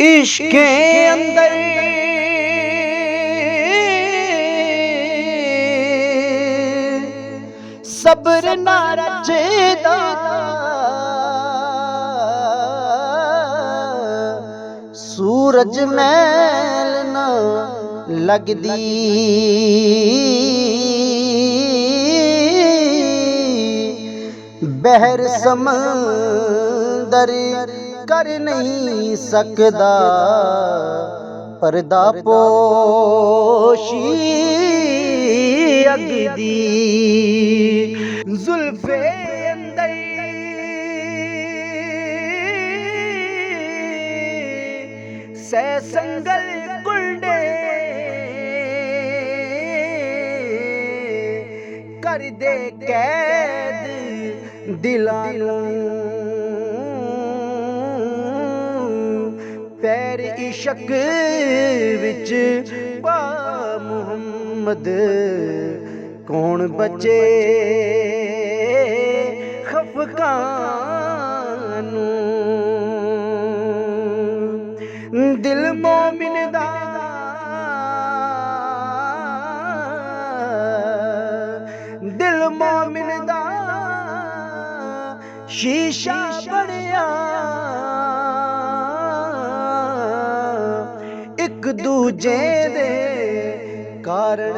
इश्के अंदर सब्र ना रचदा, सूरज मैल ना लगदी। बहर समंदर कर नहीं सकदा, पर्दा पोशी अगदी। जुल्फे अंदर सै संगल कुंडे कर दे कैद दिलां नूं। पैर इशक विच पा मुहम्मद, कौन बचे खफकां नूं। दिल मोमिन दा दिल मोमिन दा शीशा बनिया, एक दूजे दे कारण।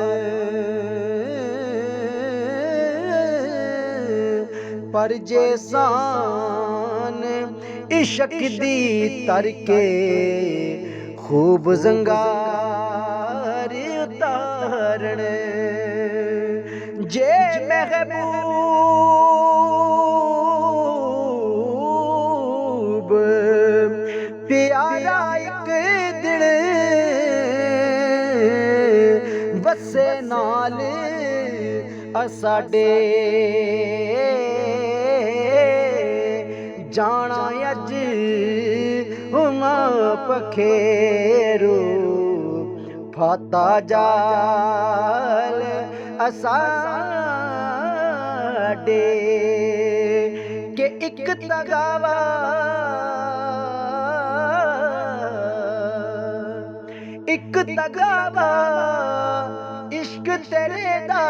पर जे सान इश्क दी तरके खूब जंगार उतारण। जे महबूब प्यारा एक दिल बसे नाल असाडे, जाना अज हुमा पखेरू फाता जाल असाडे। के एक तगावा एक तगावा इश्क तेरे दा,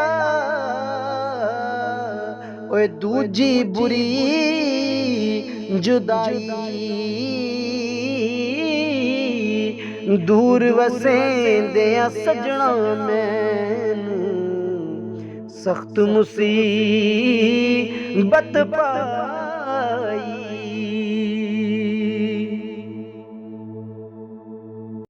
ओए दूजी बुरी जुदाई। दूर वसेंदे सजना मैनू सख्त मुसीबत पा